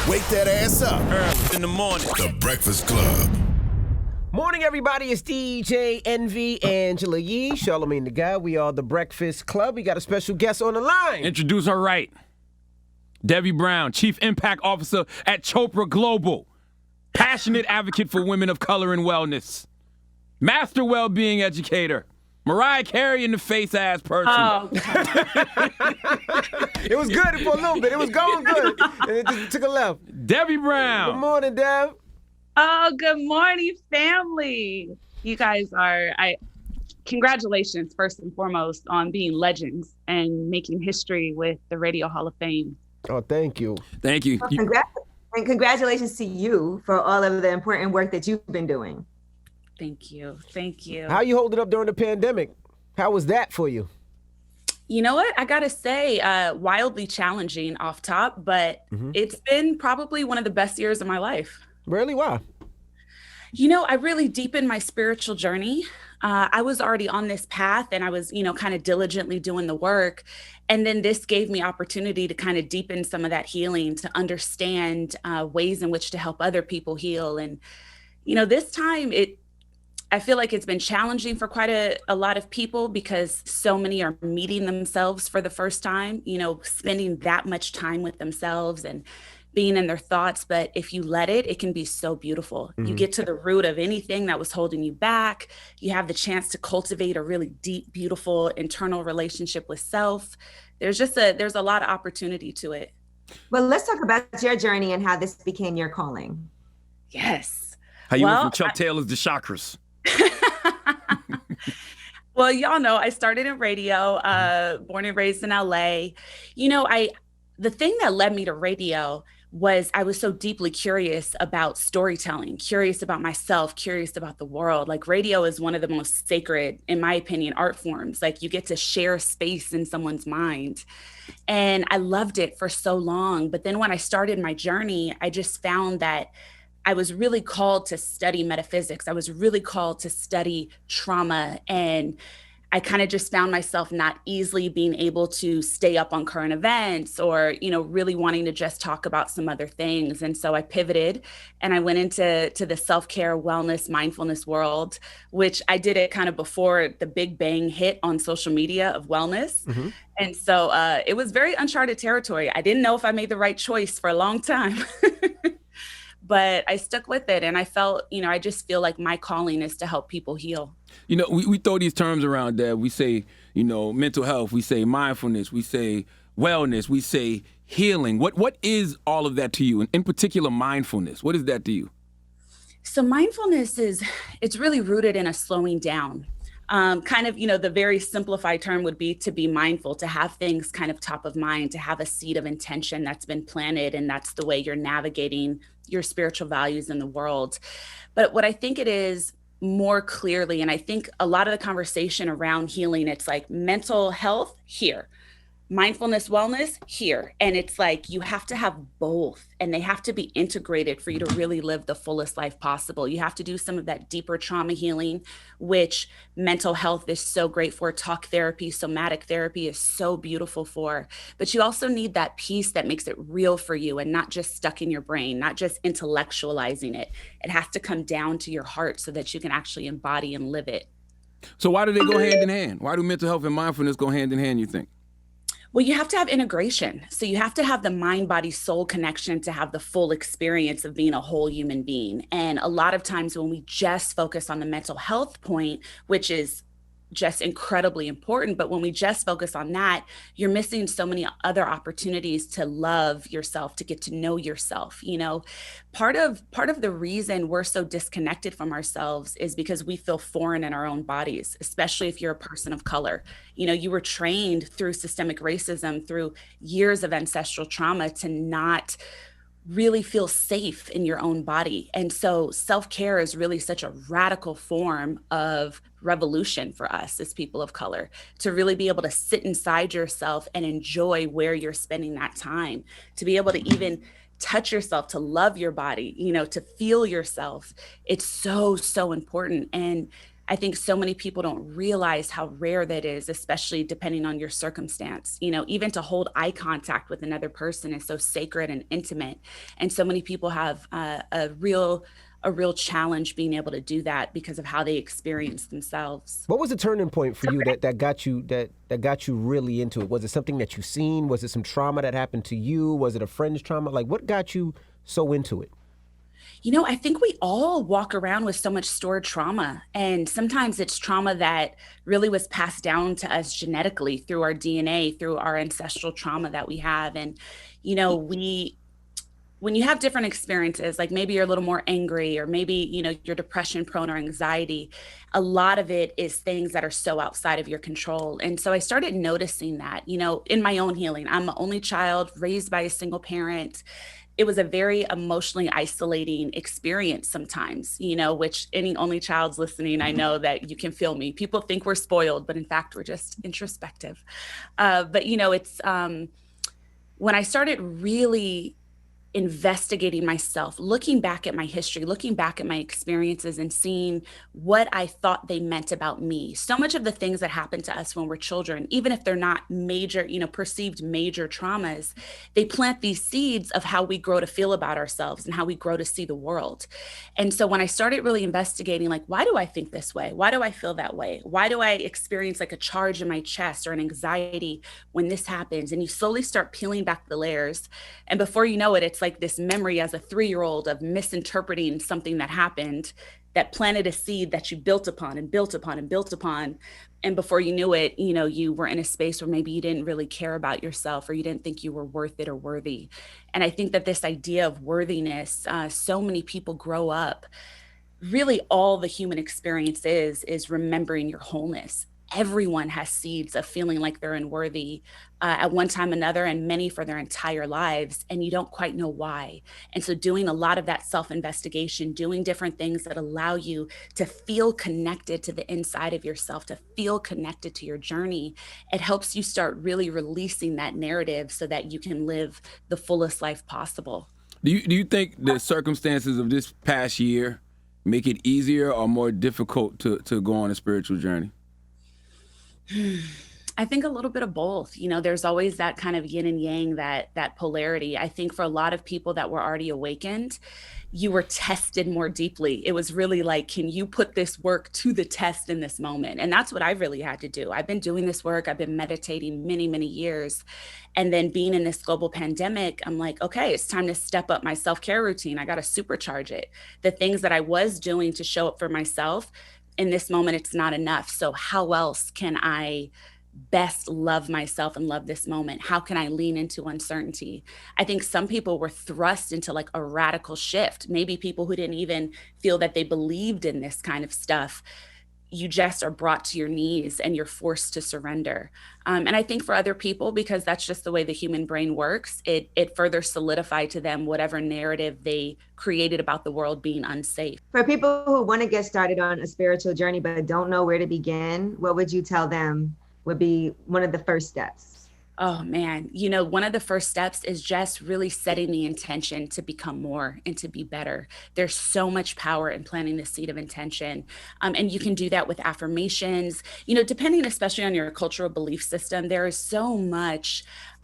Wake that ass up. Early in the morning. The Breakfast Club. Morning, everybody. It's DJ Envy, Angela Yee, Charlemagne the Guy. We are the Breakfast Club. We got a special guest on the line. Introduce her right. Devi Brown, Chief Impact Officer at Chopra Global. Passionate advocate for women of color and wellness. Master well-being educator. Mariah Carey in the face-ass person. Oh, It was good for a little bit. It was going good. And it just took a left. Devi Brown. Good morning, Dev. oh, good morning, family. You guys congratulations, first and foremost, on being legends and making history with the Radio Hall of Fame. Oh, thank you. Thank you. And congratulations to you for all of the important work that you've been doing. Thank you. Thank you. How you holding up during the pandemic? How was that for you? You know what? I got to say, wildly challenging off top, but it's been probably one of the best years of my life. Really? Why? You know, I really deepened my spiritual journey. I was already on this path and I was, kind of diligently doing the work. And then this gave me opportunity to kind of deepen some of that healing, to understand ways in which to help other people heal. And, this time I feel like it's been challenging for quite a lot of people because so many are meeting themselves for the first time, spending that much time with themselves and being in their thoughts. But if you let it can be so beautiful. You get to the root of anything that was holding you back. You have the chance to cultivate a really deep, beautiful internal relationship with self. There's a lot of opportunity to it. Well, let's talk about your journey and how this became your calling. Yes. How you went from Chuck Taylor's to chakras. Well, y'all know I started in radio, born and raised in LA. The thing that led me to radio was I was so deeply curious about storytelling, curious about myself, curious about the world. Like radio is one of the most sacred, in my opinion, art forms. Like you get to share space in someone's mind. And I loved it for so long. But then when I started my journey, I just found that I was really called to study metaphysics. I was really called to study trauma. And I kind of just found myself not easily being able to stay up on current events or, really wanting to just talk about some other things. And so I pivoted and I went into the self-care, wellness, mindfulness world, which I did it kind of before the big bang hit on social media of wellness. And so it was very uncharted territory. I didn't know if I made the right choice for a long time. But I stuck with it and I felt, I just feel like my calling is to help people heal. We throw these terms around that. We say, mental health, we say mindfulness, we say wellness, we say healing. What is all of that to you? And in particular, mindfulness, what is that to you? So mindfulness it's really rooted in a slowing down. The very simplified term would be to be mindful, to have things kind of top of mind, to have a seed of intention that's been planted. And that's the way you're navigating your spiritual values in the world. But what I think it is more clearly, and I think a lot of the conversation around healing, it's like mental health here, mindfulness, wellness here. And it's like you have to have both and they have to be integrated for you to really live the fullest life possible. You have to do some of that deeper trauma healing, which mental health is so great for. Talk therapy, somatic therapy is so beautiful for. But you also need that piece that makes it real for you and not just stuck in your brain, not just intellectualizing it. It has to come down to your heart so that you can actually embody and live it. So why do they go hand in hand? Why do mental health and mindfulness go hand in hand, you think? Well, you have to have integration. So you have to have the mind, body, soul connection to have the full experience of being a whole human being. And a lot of times when we just focus on the mental health point, which is just incredibly important, but when we just focus on that, you're missing so many other opportunities to love yourself, to get to know yourself. Part of the reason we're so disconnected from ourselves is because we feel foreign in our own bodies, especially if you're a person of color. You were trained through systemic racism, through years of ancestral trauma to not really feel safe in your own body. And so self-care is really such a radical form of revolution for us as people of color, to really be able to sit inside yourself and enjoy where you're spending that time, to be able to even touch yourself, to love your body, to feel yourself. It's so, so important. And I think so many people don't realize how rare that is, especially depending on your circumstance. Even to hold eye contact with another person is so sacred and intimate. And so many people have a real challenge being able to do that because of how they experience themselves. What was the turning point for you that got you really into it? Was it something that you seen? Was it some trauma that happened to you? Was it a friend's trauma? Like, what got you so into it? I think we all walk around with so much stored trauma, and sometimes it's trauma that really was passed down to us genetically through our DNA, through our ancestral trauma that we have. And, when you have different experiences, like maybe you're a little more angry, or maybe, you're depression prone or anxiety, a lot of it is things that are so outside of your control. And so I started noticing that, in my own healing. I'm an only child raised by a single parent. It was a very emotionally isolating experience sometimes, which any only child's listening, I know that you can feel me. People think we're spoiled, but in fact, we're just introspective. But it's when I started really investigating myself, looking back at my history, looking back at my experiences and seeing what I thought they meant about me. So much of the things that happen to us when we're children, even if they're not major, perceived major traumas, they plant these seeds of how we grow to feel about ourselves and how we grow to see the world. And so when I started really investigating, like, why do I think this way? Why do I feel that way? Why do I experience like a charge in my chest or an anxiety when this happens? And you slowly start peeling back the layers. And before you know it, it's like this memory as a 3-year-old of misinterpreting something that happened that planted a seed that you built upon and built upon and built upon. And before you knew it, you were in a space where maybe you didn't really care about yourself, or you didn't think you were worth it or worthy. And I think that this idea of worthiness, so many people grow up, really all the human experience is remembering your wholeness. Everyone has seeds of feeling like they're unworthy at one time or another, and many for their entire lives, and you don't quite know why. And so doing a lot of that self-investigation, doing different things that allow you to feel connected to the inside of yourself, to feel connected to your journey, it helps you start really releasing that narrative so that you can live the fullest life possible. Do you think the circumstances of this past year make it easier or more difficult to go on a spiritual journey? I think a little bit of both. There's always that kind of yin and yang, that polarity. I think for a lot of people that were already awakened, you were tested more deeply. It was really like, can you put this work to the test in this moment? And that's what I really had to do. I've been doing this work. I've been meditating many, many years. And then being in this global pandemic, I'm like, okay, it's time to step up my self-care routine. I got to supercharge it. The things that I was doing to show up for myself, in this moment, it's not enough. So how else can I best love myself and love this moment? How can I lean into uncertainty? I think some people were thrust into like a radical shift. Maybe people who didn't even feel that they believed in this kind of stuff. You just are brought to your knees and you're forced to surrender. And I think for other people, because that's just the way the human brain works, it further solidified to them whatever narrative they created about the world being unsafe. For people who want to get started on a spiritual journey but don't know where to begin, what would you tell them would be one of the first steps? Oh man, one of the first steps is just really setting the intention to become more and to be better. There's so much power in planting the seed of intention. And you can do that with affirmations, depending especially on your cultural belief system. There is so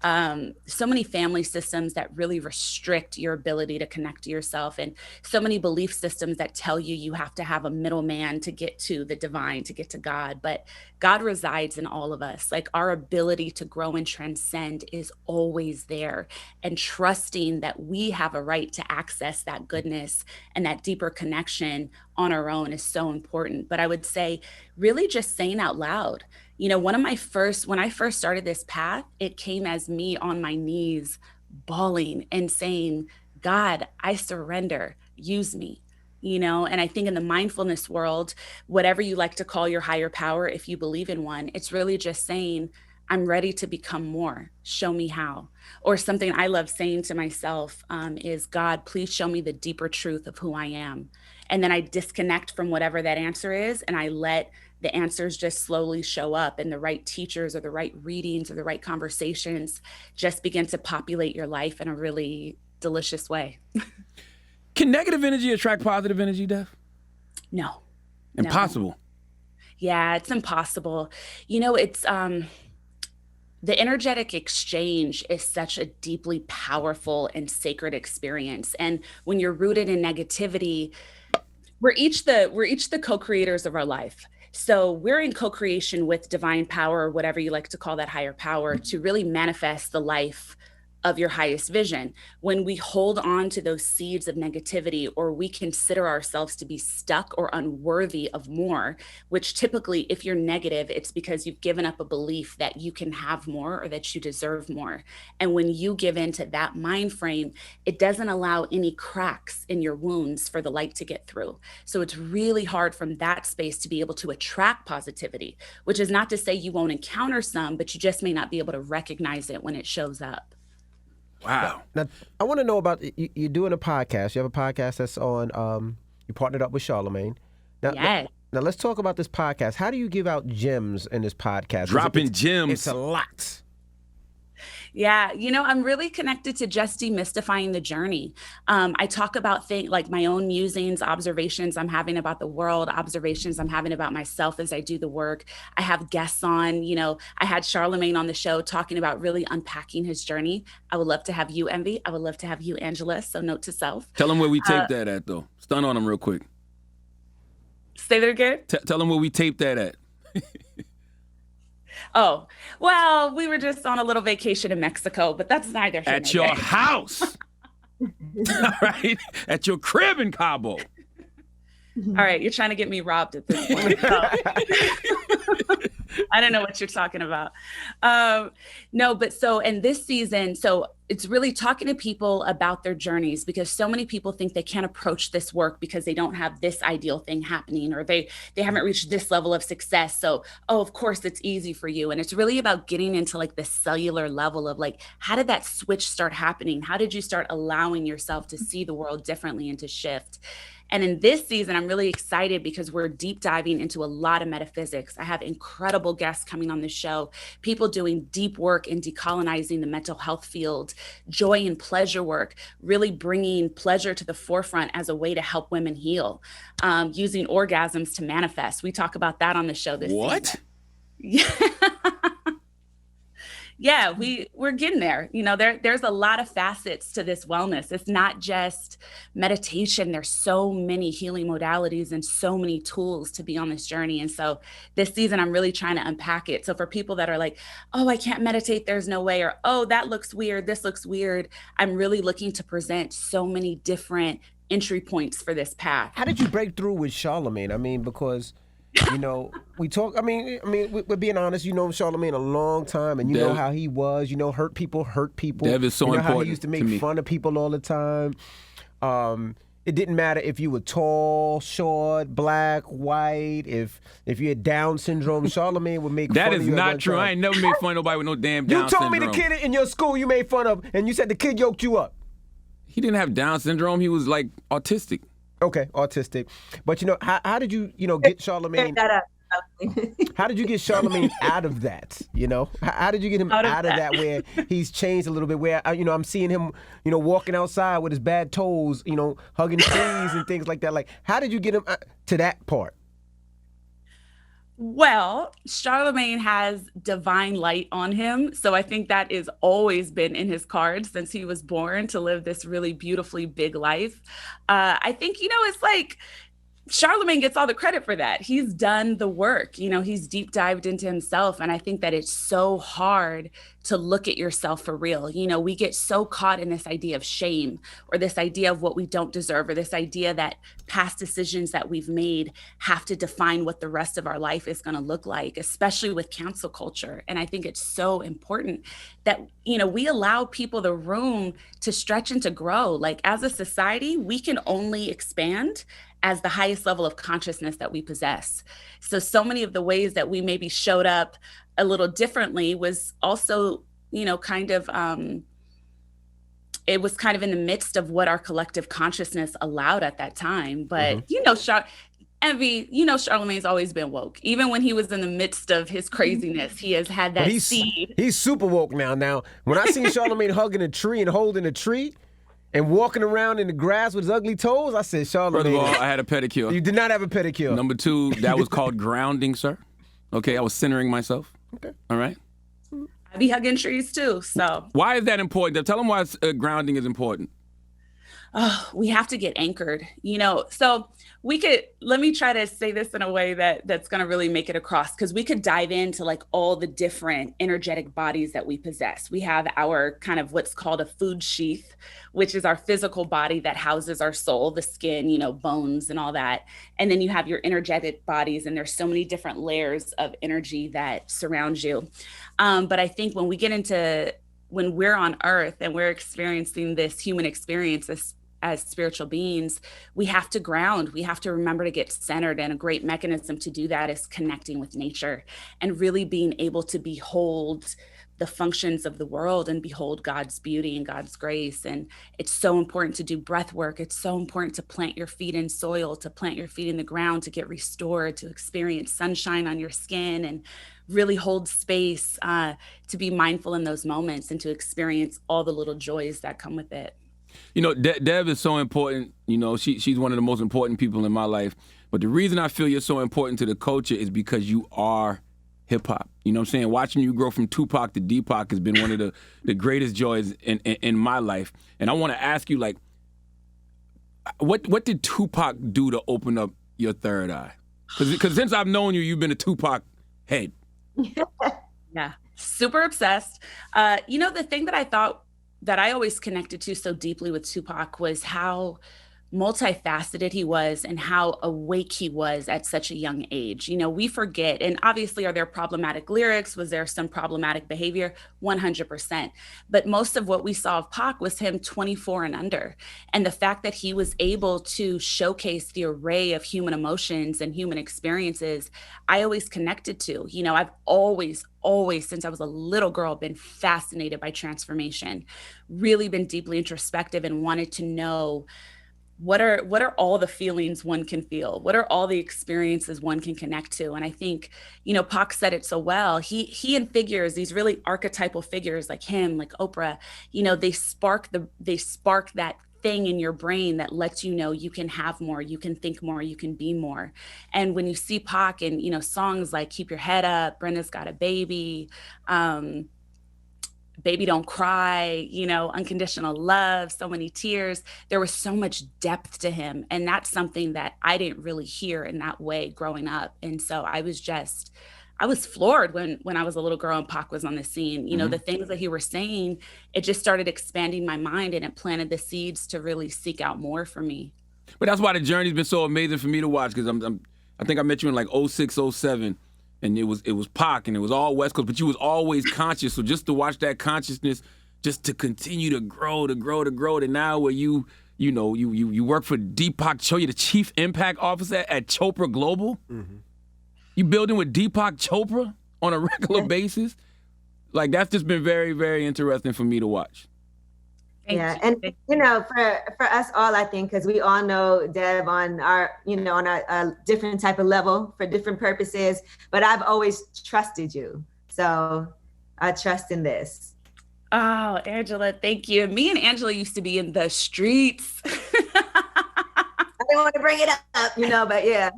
many family systems that really restrict your ability to connect to yourself, and so many belief systems that tell you have to have a middleman to get to the divine, to get to God. But God resides in all of us. Like, our ability to grow and transcend is always there, and trusting that we have a right to access that goodness and that deeper connection on our own is so important. But I would say really just saying out loud, when I first started this path, it came as me on my knees, bawling and saying, God, I surrender, use me. And I think in the mindfulness world, whatever you like to call your higher power, if you believe in one, it's really just saying, I'm ready to become more. Show me how. Or something I love saying to myself is, God, please show me the deeper truth of who I am. And then I disconnect from whatever that answer is, and I let the answers just slowly show up, and the right teachers or the right readings or the right conversations just begin to populate your life in a really delicious way. Can negative energy attract positive energy, Dev? No. Impossible. Yeah, it's impossible. It's the energetic exchange is such a deeply powerful and sacred experience. And when you're rooted in negativity, we're each the co-creators of our life. So we're in co-creation with divine power, or whatever you like to call that higher power, to really manifest the life of your highest vision. When we hold on to those seeds of negativity, or we consider ourselves to be stuck or unworthy of more, which typically, if you're negative, it's because you've given up a belief that you can have more or that you deserve more. And when you give into that mind frame, it doesn't allow any cracks in your wounds for the light to get through. So it's really hard from that space to be able to attract positivity, which is not to say you won't encounter some, but you just may not be able to recognize it when it shows up. Wow. Now, I want to know about you're doing a podcast. You have a podcast that's on. You partnered up with Charlemagne. Now, Yes. Now let's talk about this podcast. How do you give out gems in this podcast? Dropping gems. It's a lot. Yeah, I'm really connected to just demystifying the journey. I talk about things like my own musings, observations I'm having about the world, observations I'm having about myself as I do the work. I have guests on, I had Charlemagne on the show talking about really unpacking his journey. I would love to have you, Envy. I would love to have you, Angela. So note to self. Tell them where we taped that at, though. Stun on them real quick. Say that again? Tell them where we taped that at. Oh, well, we were just on a little vacation in Mexico, but that's neither here At nor your there. house. All right? At your crib in Cabo. All right, you're trying to get me robbed at this point. I don't know what you're talking about. No, but so in this season, so it's really talking to people about their journeys, because so many people think they can't approach this work because they don't have this ideal thing happening, or they haven't reached this level of success. So, of course it's easy for you. And it's really about getting into like the cellular level of like, how did that switch start happening? How did you start allowing yourself to see the world differently and to shift? And in this season, I'm really excited because we're deep diving into a lot of metaphysics. I have incredible guests coming on the show, people doing deep work in decolonizing the mental health field, joy and pleasure work, really bringing pleasure to the forefront as a way to help women heal, using orgasms to manifest. We talk about that on the show this season. Yeah. Yeah, we're getting there. There's a lot of facets to this wellness. It's not just meditation. There's so many healing modalities and so many tools to be on this journey. And so this season, I'm really trying to unpack it. So for people that are like, oh, I can't meditate, there's no way, or, oh, that looks weird, this looks weird, I'm really looking to present so many different entry points for this path. How did you break through with Charlemagne? I mean, because we talk. I mean, we're being honest. You know Charlemagne a long time, and you know how he was. Hurt people. Dev is so you know important. How he used to make fun of people all the time. It didn't matter if you were tall, short, black, white. If you had Down syndrome, Charlemagne would make fun of you. That is not true. I ain't never made fun of nobody with no damn Down syndrome. You told me the kid in your school you made fun of, and you said the kid yoked you up. He didn't have Down syndrome. He was like autistic. Okay, autistic. But how did you get Charlemagne? How did you get Charlemagne out of that? How did you get him out of that where he's changed a little bit? Where I'm seeing him, walking outside with his bad toes, hugging trees and things like that. Like, how did you get him to that part? Well, Charlemagne has divine light on him. So I think that has always been in his cards since he was born, to live this really beautifully big life. I think, it's like Charlemagne gets all the credit for that. He's done the work, he's deep dived into himself. And I think that it's so hard to look at yourself for real. We get so caught in this idea of shame, or this idea of what we don't deserve, or this idea that past decisions that we've made have to define what the rest of our life is going to look like, especially with cancel culture. And I think it's so important that, we allow people the room to stretch and to grow. Like, as a society, we can only expand as the highest level of consciousness that we possess. So many of the ways that we maybe showed up a little differently was also, kind of, it was kind of in the midst of what our collective consciousness allowed at that time. But, Envy, Charlemagne's always been woke. Even when he was in the midst of his craziness, he has had that seed. He's super woke now. Now, when I see Charlemagne hugging a tree and holding a tree, And walking around in the grass with his ugly toes, I said, Charlamagne. First of all, I had a pedicure. You did not have a pedicure. Number two, that was called grounding, sir. Okay, I was centering myself. Okay. All right. I be hugging trees too, so. Why is that important? Tell them why grounding is important. Oh, we have to get anchored, so let me try to say this in a way that's going to really make it across, because we could dive into like all the different energetic bodies that we possess. We have our kind of what's called a food sheath, which is our physical body that houses our soul, the skin, bones and all that. And then you have your energetic bodies, and there's so many different layers of energy that surround you. But I think when we're on earth and we're experiencing this human experience as spiritual beings, we have to ground. We have to remember to get centered. And a great mechanism to do that is connecting with nature and really being able to behold the functions of the world and behold God's beauty and God's grace. And it's so important to do breath work. It's so important to plant your feet in soil, to plant your feet in the ground, to get restored, to experience sunshine on your skin and really hold space, to be mindful in those moments and to experience all the little joys that come with it. Dev is so important. She's one of the most important people in my life. But the reason I feel you're so important to the culture is because you are hip hop. You know what I'm saying? Watching you grow from Tupac to Deepak has been one of the greatest joys in my life. And I want to ask you, like, what did Tupac do to open up your third eye? Because since I've known you, you've been a Tupac head. Yeah, super obsessed. The thing that I thought that I always connected to so deeply with Tupac was how multifaceted he was and how awake he was at such a young age. We forget, and obviously are there problematic lyrics? Was there some problematic behavior? 100%. But most of what we saw of Pac was him 24 and under. And the fact that he was able to showcase the array of human emotions and human experiences, I always connected to. I've always, since I was a little girl, been fascinated by transformation, really been deeply introspective and wanted to know what are all the feelings one can feel? What are all the experiences one can connect to? And I think, Pac said it so well. He and figures, these really archetypal figures like him, like Oprah, they spark that thing in your brain that lets you know you can have more, you can think more, you can be more. And when you see Pac in, songs like Keep Your Head Up, Brenda's Got a Baby, Baby Don't Cry, Unconditional Love, So Many Tears, there was so much depth to him. And that's something that I didn't really hear in that way growing up. And so I was floored when I was a little girl and Pac was on the scene. The things that he was saying, it just started expanding my mind, and it planted the seeds to really seek out more for me. But that's why the journey's been so amazing for me to watch, because I think I met you in like 06, 07. And it was Pac, and it was all West Coast, but you was always conscious. So just to watch that consciousness, just to continue to grow, to now where you work for Deepak, you're the Chief Impact Officer at Chopra Global. Mm-hmm. You building with Deepak Chopra on a regular basis. Like, that's just been very, very interesting for me to watch. Yeah, and for us all, I think, because we all know Dev on our, on a different type of level for different purposes, but I've always trusted you. So I trust in this. Oh, Angela, thank you. Me and Angela used to be in the streets. I didn't want to bring it up, but yeah.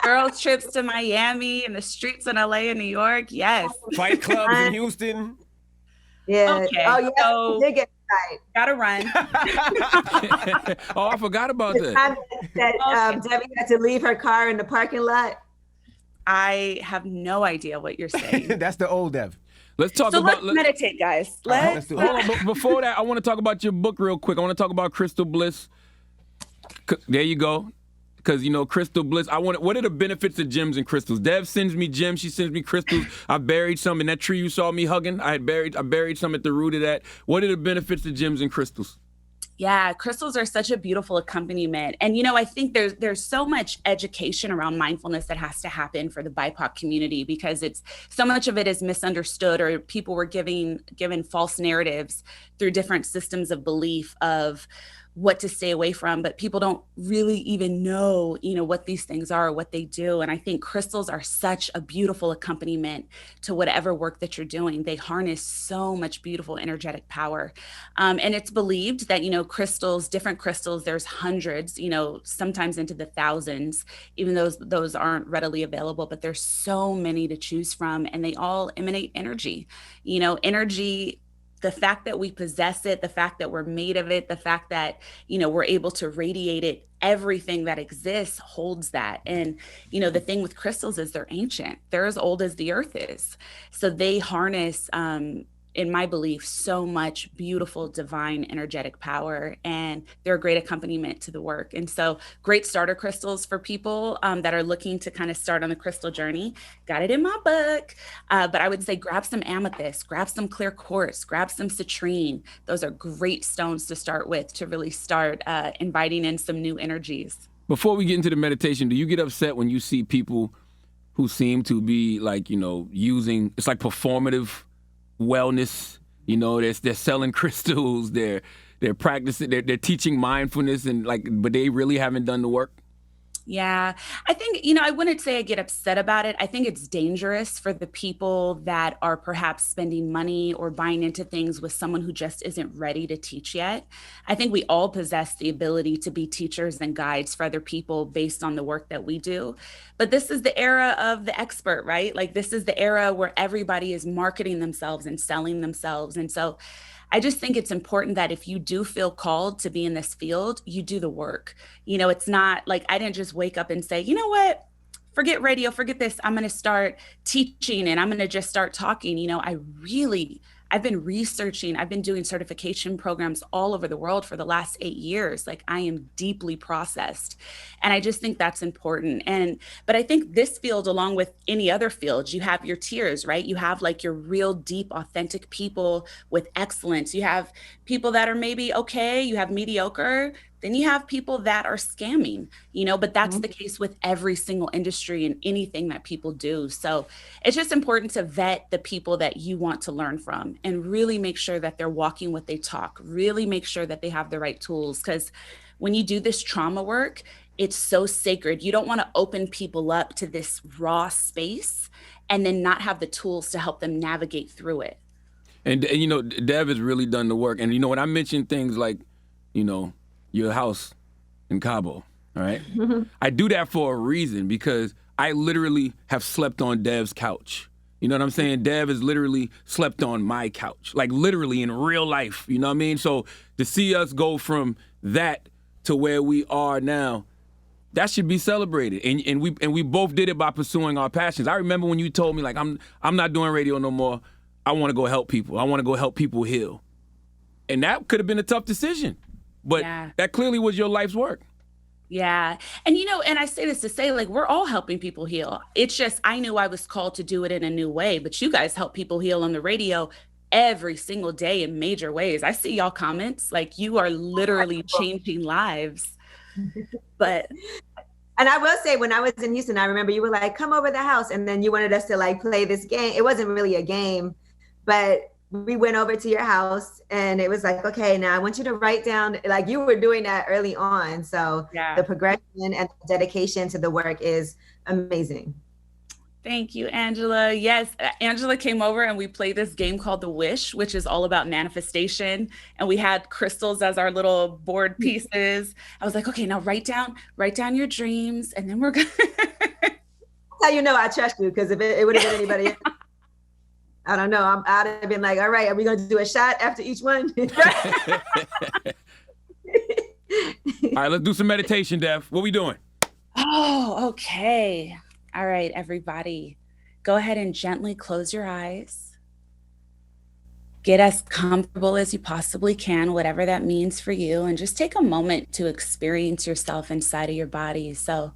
Girls trips to Miami and the streets in LA and New York. Yes. Fight clubs in Houston. Yeah. Okay. Oh, yeah. So, they get right. Gotta run. Oh, I forgot about that. Debbie had to leave her car in the parking lot. I have no idea what you're saying. That's the old Dev. Let's meditate, guys. Let's do it. Hold on, before that, I want to talk about your book real quick. I want to talk about Crystal Bliss. There you go. Because, Crystal Bliss, what are the benefits of gems and crystals? Dev sends me gems, she sends me crystals. I buried some in that tree you saw me hugging. I buried some at the root of that. What are the benefits of gems and crystals? Yeah, crystals are such a beautiful accompaniment. And, I think there's so much education around mindfulness that has to happen for the BIPOC community, because it's so much of it is misunderstood, or people were given false narratives through different systems of belief of what to stay away from, but people don't really even know, what these things are, what they do. And I think crystals are such a beautiful accompaniment to whatever work that you're doing. They harness so much beautiful energetic power. And it's believed that, crystals, different crystals, there's hundreds, sometimes into the thousands, even though those aren't readily available, but there's so many to choose from, and they all emanate energy, energy. The fact that we possess it, the fact that we're made of it, the fact that, we're able to radiate it, everything that exists holds that. And, the thing with crystals is they're ancient. They're as old as the earth is. So they harness, in my belief, so much beautiful, divine, energetic power, and they're a great accompaniment to the work. And so great starter crystals for people that are looking to kind of start on the crystal journey. Got it in my book. But I would say grab some amethyst, grab some clear quartz, grab some citrine. Those are great stones to start with to really start inviting in some new energies. Before we get into the meditation, do you get upset when you see people who seem to be like, using, it's like performative wellness, they're selling crystals, they're practicing, they're teaching mindfulness, and but they really haven't done the work? Yeah, I think, I wouldn't say I get upset about it. I think it's dangerous for the people that are perhaps spending money or buying into things with someone who just isn't ready to teach yet. I think we all possess the ability to be teachers and guides for other people based on the work that we do. But this is the era of the expert, right? Like, this is the era where everybody is marketing themselves and selling themselves. And so I just think it's important that if you do feel called to be in this field, you do the work. It's not like I didn't just wake up and say, you know what, forget radio, forget this. I'm going to start teaching and I'm going to just start talking. I've been researching, I've been doing certification programs all over the world for the last 8 years. Like, I am deeply processed. And I just think that's important. But I think this field, along with any other field, you have your tiers, right? You have like your real deep, authentic people with excellence. You have people that are maybe okay, you have mediocre, then you have people that are scamming, but that's the case with every single industry and anything that people do. So it's just important to vet the people that you want to learn from and really make sure that they're walking what they talk, really make sure that they have the right tools. Because when you do this trauma work, it's so sacred. You don't want to open people up to this raw space and then not have the tools to help them navigate through it. And Dev has really done the work. And when I mention things like, your house in Cabo, all right? I do that for a reason, because I literally have slept on Dev's couch. You know what I'm saying? Dev has literally slept on my couch, like literally in real life, you know what I mean? So to see us go from that to where we are now, that should be celebrated. And we both did it by pursuing our passions. I remember when you told me, like, I'm not doing radio no more. I want to go help people. I want to go help people heal. And that could have been a tough decision. But that clearly was your life's work. Yeah. And, and I say this to say, like, we're all helping people heal. It's just, I knew I was called to do it in a new way, but you guys help people heal on the radio every single day in major ways. I see y'all comments, like, you are literally changing lives. And I will say, when I was in Houston, I remember you were like, come over the house. And then you wanted us to like play this game. It wasn't really a game, but we went over to your house and it was like, okay, now I want you to write down, like, you were doing that early on. So the progression and the dedication to the work is amazing. Thank you, Angela. Yes, Angela came over and we played this game called The Wish, which is all about manifestation. And we had crystals as our little board pieces. I was like, okay, now write down your dreams. And then we're going to. That's how you know I trust you, because if it would have been anybody else. I don't know. I'd have been like, all right, are we going to do a shot after each one? All right, let's do some meditation, Dev. What we doing? Oh, okay. All right, everybody. Go ahead and gently close your eyes. Get as comfortable as you possibly can, whatever that means for you. And just take a moment to experience yourself inside of your body. So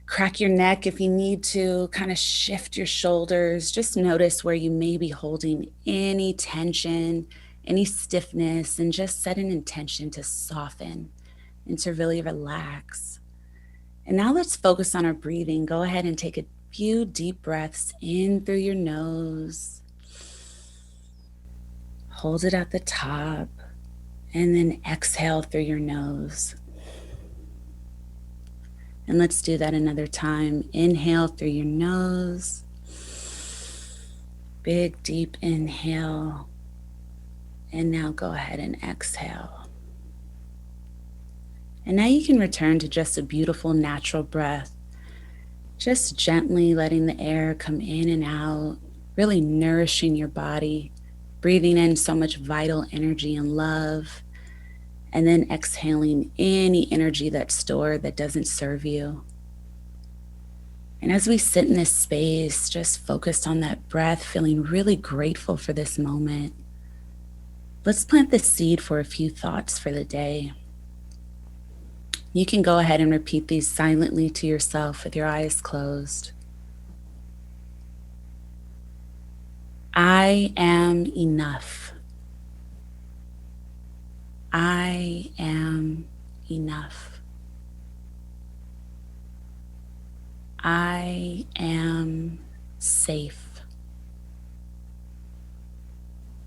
crack your neck if you need to, kind of shift your shoulders. Just notice where you may be holding any tension, any stiffness, and just set an intention to soften and to really relax. And now let's focus on our breathing. Go ahead and take a few deep breaths in through your nose. Hold it at the top And then exhale through your nose. And let's do that another time. Inhale through your nose. Big, deep inhale. And now go ahead and exhale. And now you can return to just a beautiful natural breath. Just gently letting the air come in and out, really nourishing your body, breathing in so much vital energy and love, and then exhaling any energy that's stored that doesn't serve you. And as we sit in this space, just focused on that breath, feeling really grateful for this moment, let's plant the seed for a few thoughts for the day. You can go ahead and repeat these silently to yourself with your eyes closed. I am enough. I am enough. I am safe.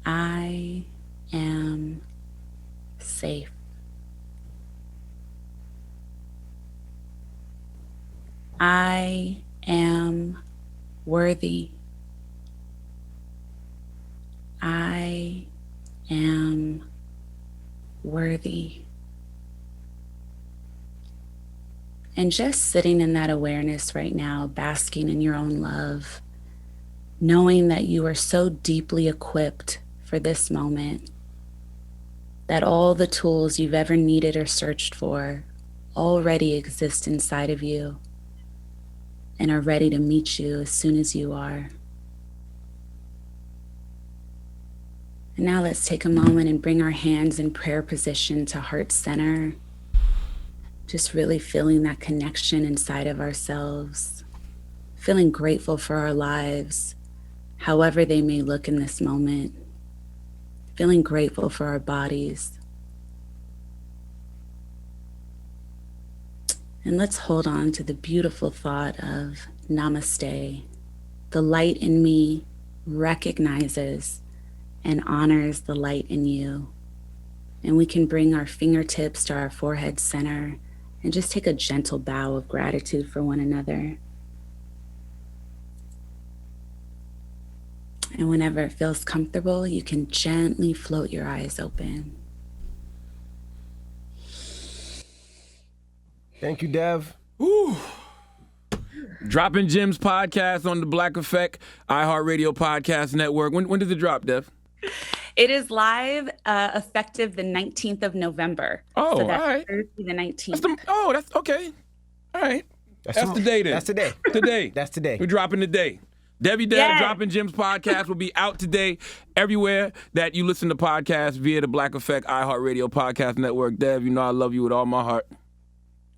I am safe. I am worthy. I am worthy. And just sitting in that awareness right now, basking in your own love, knowing that you are so deeply equipped for this moment, that all the tools you've ever needed or searched for already exist inside of you and are ready to meet you as soon as you are. And now let's take a moment and bring our hands in prayer position to heart center. Just really feeling that connection inside of ourselves, feeling grateful for our lives, however they may look in this moment, feeling grateful for our bodies. And let's hold on to the beautiful thought of namaste. The light in me recognizes and honors the light in you. And we can bring our fingertips to our forehead center and just take a gentle bow of gratitude for one another. And whenever it feels comfortable, you can gently float your eyes open. Thank you, Dev. Ooh. Dropping Gems podcast on the Black Effect iHeartRadio Podcast Network. When does it drop, Dev? It is live, effective the 19th of November. Oh, so that's all right. Thursday the 19th. That's okay. All right. That's the day then. That's today. Today. That's today. We're dropping today. Devi Dev Dropping Gems podcast will be out today everywhere that you listen to podcasts via the Black Effect iHeartRadio Podcast Network. Dev, you know I love you with all my heart.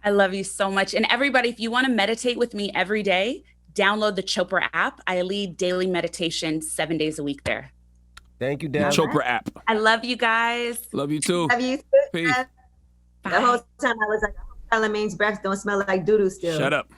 I love you so much. And everybody, if you want to meditate with me every day, download the Chopra app. I lead daily meditation 7 days a week there. Thank you, Dev. Chopra app. I love you guys. Love you too. Love you too. Peace. The whole time I was like, Charlemagne's breath don't smell like doo-doo still. Shut up.